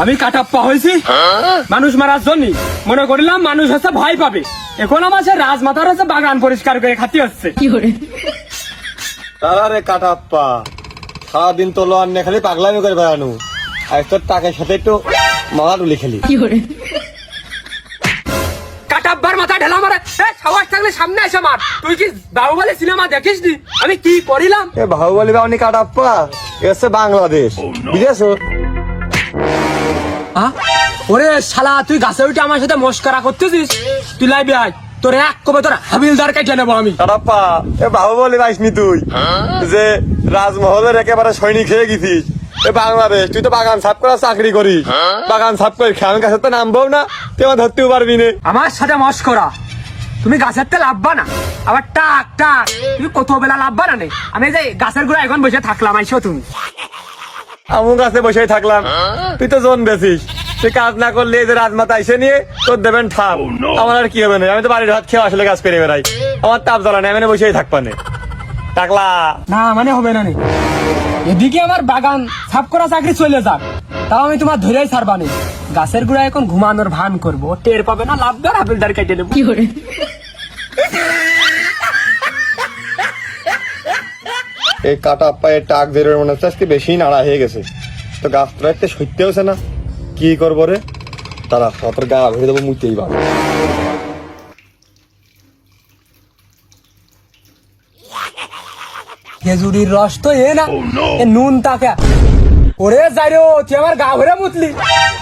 আমি কাটাপ্পা হয়েছি মানুষ মারার জন্য, মনে করিলাম মানুষ হচ্ছে ভয় পাবে। এখন আমার সে রাজমাতার হচ্ছে বাগান পরিষ্কার করে খাতি হচ্ছে। তারা রে কাটাপ্পা, সারাদিন তো লোয়ার নিয়ে খালি পাগলামি করে বেড়ানো, আর তোর টাকার সাথে একটু মারাডুলি খেলি। কাটাপ্পার মাথা ঢেলা মারে, সাহস থাকলে সামনে এসে মার। তুই কি বাহুবলী সিনেমা দেখিস নি? আমি কি করিলাম? এ বাহুবলী বাউনি কাটাপ্পা, এ হচ্ছে বাংলাদেশ, বুঝেছো? ওরে শালা, তুই গাছে উঠে আমার সাথে মস্করা করতেছিস? তুই লাইবি আয়, তোর এক কবে তোর হাবিলদার কেটে নেবো আমি। কাটাপ্পা, এ বাহুবলী পাইসনি তুই, যে রাজমহলের একেবারে সৈনিক হয়ে গেছিস। এ বাংলাদেশ, তুই তো বাগান সাফ করার চাকরি করিস, বাগান সাফ করে খেয়াল গাছের তো নামবো না, তুই আমার ধরতেও পারবি না। আমার সাথে মস্করা? তুমি গাছের তে লাভবা না, আবার টাক টাক, তুমি কত বেলা লাভবা না নে? আমি যে গাছের গোড়া এখন বসে থাকলাম, আইসো তুমি। আমু গাছে বসে থাকলাম, তুই তো জন বেছিস, তুই কাজ না করলে এই যে রাজমাতা এসে নিয়ে তোর দেবেন ঠাপ। আমার আর কি হবে না, আমি তো বাড়ির ভাত খেয়ে আসলে কাজ করে বেড়াই, আমার তাপ জ্বালা নেই, আমি বসেই থাকবা না। টাকলা না মানে হবে না নে, এদিকে আমার বাগান সাফ করা চাকরি চলে যাক, তাও আমি তোমার ধরেই ছাড়বা নে। গাছের গোড়া এখন ঘুমানোর ভান করবো, টের পাবে না, লাভদার হাবিলদার কেটে নেবো। এই কাটা পায়ে টাক বেরোর মনে হচ্ছে আজকে বেশি নাড়া হয়ে গেছে, তো গাছ তো একটা সত্যি হচ্ছে না, কি করবো রে? তারা সতর গা ভেবে দেবো মুতেই বা। খেজুরির রস তো এ না, এ নুন তাকে। ওরে যাই রে, তুই আমার গা ভরে মুতলি,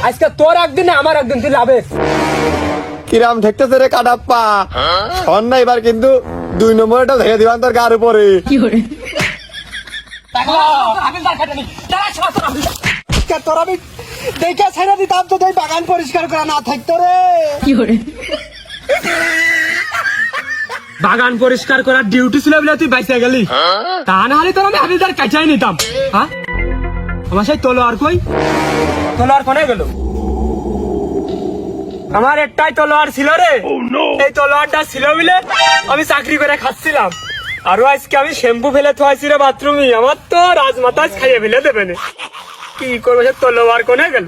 আজকে তোর একদিন আমার একদিন, তুই লাভে। কিরাম ঠেকতেছে রে কাটাপ্পা, শোন না এবার কিন্তু 2 নম্বরটা ধরে দিবান তোর গার উপরে। তোর আমি দেখে ছেড়ে দিতাম তো, তুই বাগান পরিষ্কার করা না থাকতো রে। বাগান পরিষ্কার করার ডিউটি ছিল বলে তুই বাইসে গেলি, তা না হলে তোর আমি হাবিলদার কাটাই নিতাম। হ্যাঁ, আমার সেই তলোয়ার কই? তলোয়ার কোনে গেল? আমার একটাই তলোয়ার ছিল রে, এই তলোয়ারটা ছিল বলে আমি চাকরি করে খাচ্ছিলাম। আরো আজকে আমি শ্যাম্পু ফেলে থোয়াইছি রে বাথরুমে, আমার তো রাজমাতা খাইয়ে ফেলে দেবে না। কি করবো, সে তলোয়ার কোনে গেল?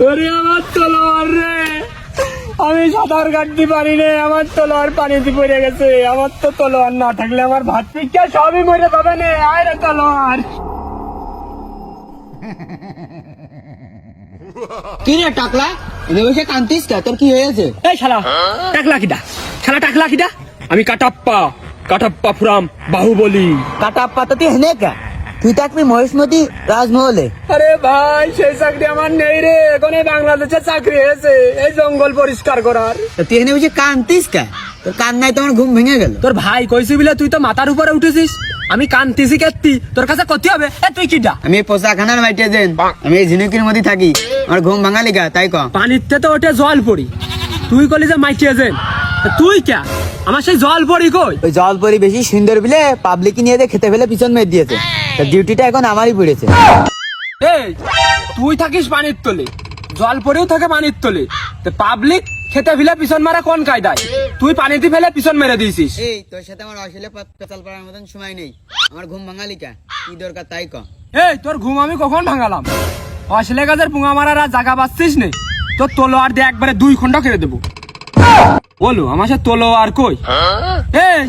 ওরে আমার তলোয়ার রে, আমি সাঁতার কাটতে পারি রে, আমার তলোয়ার পানিতে পড়ে গেছে। আমার তো তলোয়ার না থাকলে আমার ভাত পিঠা সবই মরে যাবে না। আয় রে তলোয়ার। কি রে টাকলা, এনে বসে কান্তিস কে? তোর কি হয়েছে? এই শালা টাকলা কিডা? শালা টাকলা কিডা? আমি কাটাপ্পা, কাটাপ্পা ফুরাম বাহুবলী। কাটাপ্পা তো তুই হেনে কে? তুই থাকবি মহেশমতি রাজমহলে। আরে ভাই, সেই চাকরি আমার নেই রে, এখন এই বাংলাদেশে চাকরি হয়েছে এই জঙ্গল পরিষ্কার করার। তুই এনে বসে কান্তিস কে? তোর কান নাই, তোমার ঘুম ভেঙে গেল? তোর ভাই কইছি বলে তুই তো মাথার উপরে উঠেছিস, আমি কান্তিছি কেত্তি, তোর কাছে কতি হবে? তুই কিডা? আমি পোশাখানার মাইটে দেন, আমি এই ঝিনুকির মধ্যে থাকি, আমার ঘুম ভাঙালি গা, তাই ক? পানিতে তো ওঠে জল পড়ি, তুই কলি যে মাইটিয়ে যেন, তুই কে? আমার সেই জল পড়ি কই? ওই জল পরি বেশি সুন্দর বিলে পাবলিক নিয়ে খেতে ফেলে পিছন মেরে দিয়েছে, ডিউটিটা এখন আমারই পড়েছে। এই তুই থাকিস পানির তলে, জল পড়েও থাকে পানির তলে, পাবলিক খেতে ফেলে পিছন মারা কোন কায়দায়? তুই পানিতে ফেলে পিছন মেরে দিয়েছিস। এই তোর সাথে আমার আসলে পেছাল পাড়ার মতন সময় নেই, আমার ঘুম ভাঙালি কা, কি দরকার তাই ক? এই তোর ঘুম আমি কখন ভাঙালাম? আসলে গাছের পুঙা মারার আর জায়গা পাচ্ছিস নে, তোর তলোয়ার দিয়ে একবারে 2 খন্ড কেড়ে দেবো। বলো আমার সাথে তলোয়ার কই? এই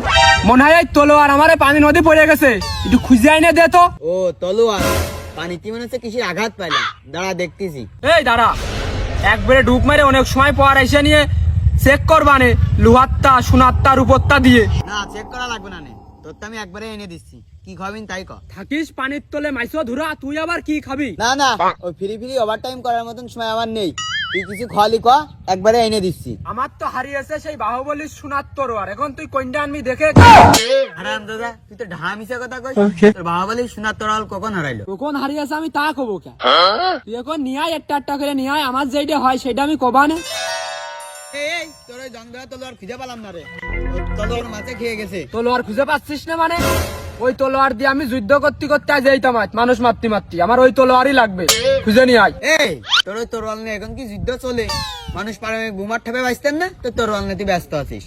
মনে হয় এই তলোয়ার আমারে পানি নদী পড়ে গেছে, একটু খুঁজে আইনে দে তো। ও তলোয়ার, পানিতে মনে হচ্ছে কিসের আঘাত পাইলাম, দাঁড়া দেখতেছি। এই দাঁড়া, একবারে ডুব মেরে অনেক সময় পর এসে নিয়ে চেক করবানে, লোহাত্তা সোনাত্তা রূপত্তা দিয়ে। না চেক করা লাগবে না, তোর তো আমি একবারে এনে দিচ্ছি, কি খাবেন তাই ক? থাকিস পানির তলে মাইসো ধুরা, তুই আবার কি খাবি? না না, ওই ফ্রি ওভার টাইম করার মতন সময় আমার নেই, তুই কিছু খালি ক, একবারে এনে দিচ্ছি। আমার তো হারিয়েছে সেই বাহুবলীর সোনার তরোয়ার, এখন তুই কোনটা আনবি দেখে। হারাম দাদা, তুই তো ঢা মিশা কথা কইস, তোর বাহুবলী সোনার তরাল কখন হারাইলো? কখন হারিয়েছে আমি তা কবো কে? তুই এখন নিয়ে আয়, একটা করে নিয়ে আয়, আমার যেটা হয় সেটা আমি কবানে। এই তোর ওই জঙ্গলা তলোয়ার খুঁজে পেলাম না রে, তলোয়ার মাছে খেয়ে গেছে। তলোয়ার খুঁজে পাচ্ছিস না মানে? ওই তলোয়ার দিয়ে আমি যুদ্ধ করতে করতে আজ যাইতাম, মানুষ মারতে মারতে, আমার ওই তলোয়ারই লাগবে, খুঁজে নিয়ে আয়। এই তোর ওই তরোয়াল নিয়ে এখন কি যুদ্ধ চলে? মানুষ পারে ঘুমার ঠাপে বাঁচতেন না, তো তরোয়াল নিয়ে তুই ব্যস্ত আছিস।